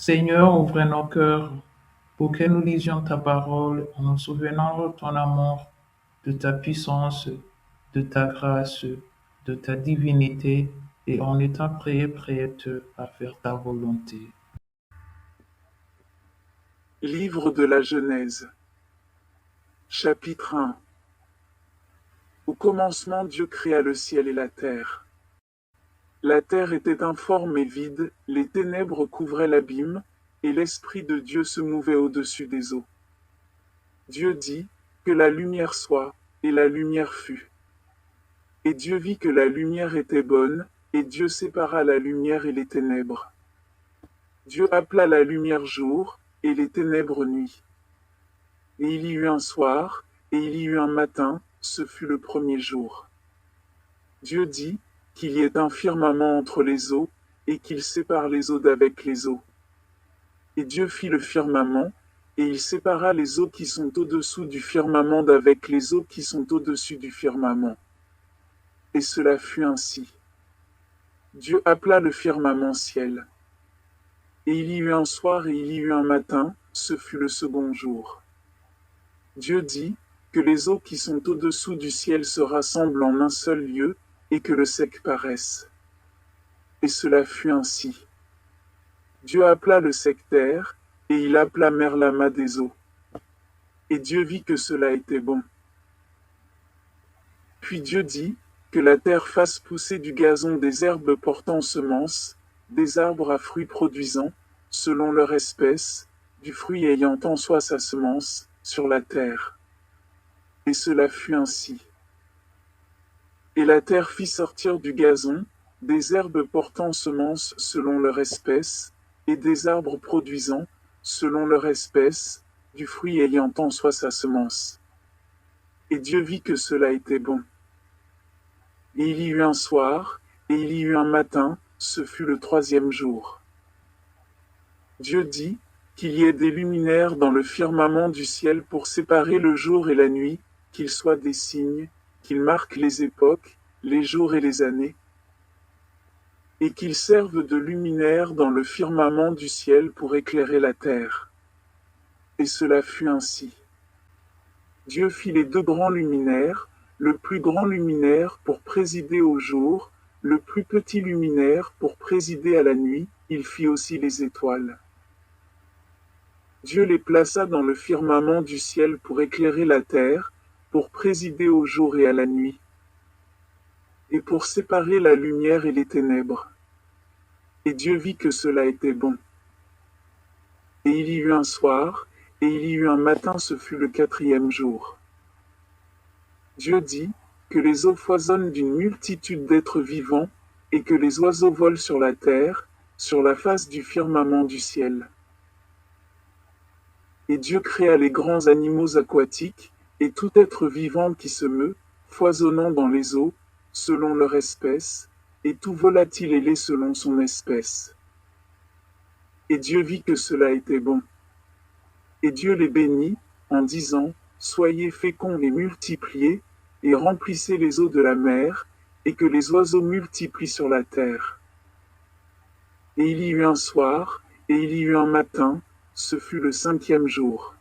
Seigneur, ouvre nos cœurs pour que nous lisions ta parole en nous souvenant de ton amour, de ta puissance, de ta grâce, de ta divinité et en étant prêts à faire ta volonté. Livre de la Genèse. Chapitre 1. Au commencement, Dieu créa le ciel et la terre. La terre était informe et vide, les ténèbres couvraient l'abîme, et l'Esprit de Dieu se mouvait au-dessus des eaux. Dieu dit, que la lumière soit, et la lumière fut. Et Dieu vit que la lumière était bonne, et Dieu sépara la lumière et les ténèbres. Dieu appela la lumière jour, et les ténèbres nuit. Et il y eut un soir, et il y eut un matin, ce fut le premier jour. Dieu dit, qu'il y ait un firmament entre les eaux, et qu'il sépare les eaux d'avec les eaux. Et Dieu fit le firmament, et il sépara les eaux qui sont au-dessous du firmament d'avec les eaux qui sont au-dessus du firmament. Et cela fut ainsi. Dieu appela le firmament ciel. Et il y eut un soir et il y eut un matin, ce fut le second jour. Dieu dit, que les eaux qui sont au-dessous du ciel se rassemblent en un seul lieu, et que le sec paraisse. Et cela fut ainsi. Dieu appela le sec terre, et il appela mer l'amas des eaux. Et Dieu vit que cela était bon. Puis Dieu dit, que la terre fasse pousser du gazon des herbes portant semences, des arbres à fruits produisant, selon leur espèce, du fruit ayant en soi sa semence, sur la terre. Et cela fut ainsi. Et la terre fit sortir du gazon, des herbes portant semences selon leur espèce, et des arbres produisant, selon leur espèce, du fruit ayant en soi sa semence. Et Dieu vit que cela était bon. Et il y eut un soir, et il y eut un matin, ce fut le troisième jour. Dieu dit, qu'il y ait des luminaires dans le firmament du ciel pour séparer le jour et la nuit, qu'ils soient des signes, qu'ils marquent les époques, les jours et les années, et qu'ils servent de luminaires dans le firmament du ciel pour éclairer la terre. Et cela fut ainsi. Dieu fit les deux grands luminaires, le plus grand luminaire pour présider au jour, le plus petit luminaire pour présider à la nuit, il fit aussi les étoiles. Dieu les plaça dans le firmament du ciel pour éclairer la terre, pour présider au jour et à la nuit, et pour séparer la lumière et les ténèbres. Et Dieu vit que cela était bon. Et il y eut un soir, et il y eut un matin, ce fut le quatrième jour. Dieu dit, que les eaux foisonnent d'une multitude d'êtres vivants, et que les oiseaux volent sur la terre, sur la face du firmament du ciel. Et Dieu créa les grands animaux aquatiques, et tout être vivant qui se meut, foisonnant dans les eaux, selon leur espèce, et tout volatile ailé selon son espèce. Et Dieu vit que cela était bon. Et Dieu les bénit, en disant, soyez féconds et multipliez, et remplissez les eaux de la mer, et que les oiseaux multiplient sur la terre. Et il y eut un soir, et il y eut un matin, ce fut le cinquième jour.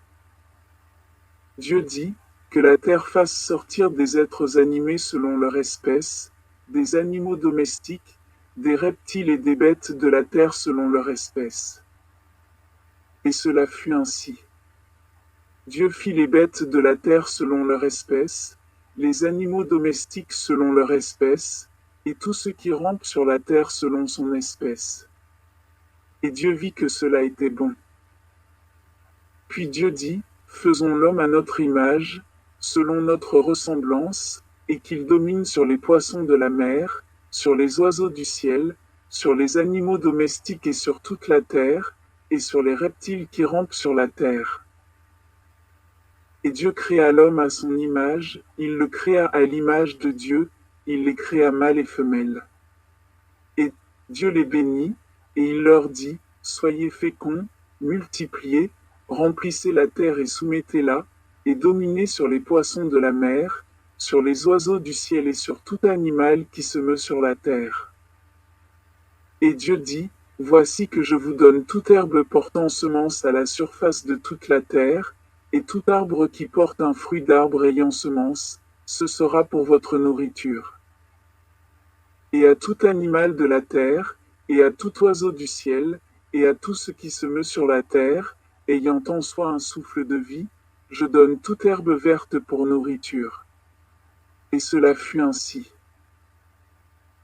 Dieu dit, que la terre fasse sortir des êtres animés selon leur espèce, des animaux domestiques, des reptiles et des bêtes de la terre selon leur espèce. Et cela fut ainsi. Dieu fit les bêtes de la terre selon leur espèce, les animaux domestiques selon leur espèce, et tout ce qui rampe sur la terre selon son espèce. Et Dieu vit que cela était bon. Puis Dieu dit, faisons l'homme à notre image, selon notre ressemblance, et qu'il domine sur les poissons de la mer, sur les oiseaux du ciel, sur les animaux domestiques et sur toute la terre, et sur les reptiles qui rampent sur la terre. Et Dieu créa l'homme à son image, il le créa à l'image de Dieu, il les créa mâle et femelle. Et Dieu les bénit, et il leur dit, soyez féconds, multipliez, remplissez la terre et soumettez-la, et dominez sur les poissons de la mer, sur les oiseaux du ciel et sur tout animal qui se meut sur la terre. Et Dieu dit, Voici que je vous donne toute herbe portant semence à la surface de toute la terre, et tout arbre qui porte un fruit d'arbre ayant semence, ce sera pour votre nourriture. Et à tout animal de la terre, et à tout oiseau du ciel, et à tout ce qui se meut sur la terre, ayant en soi un souffle de vie, je donne toute herbe verte pour nourriture. Et cela fut ainsi.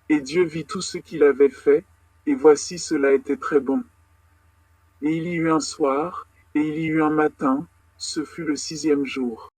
Et Dieu vit tout ce qu'il avait fait, et voici cela était très bon. Et il y eut un soir, et il y eut un matin, ce fut le 6e jour.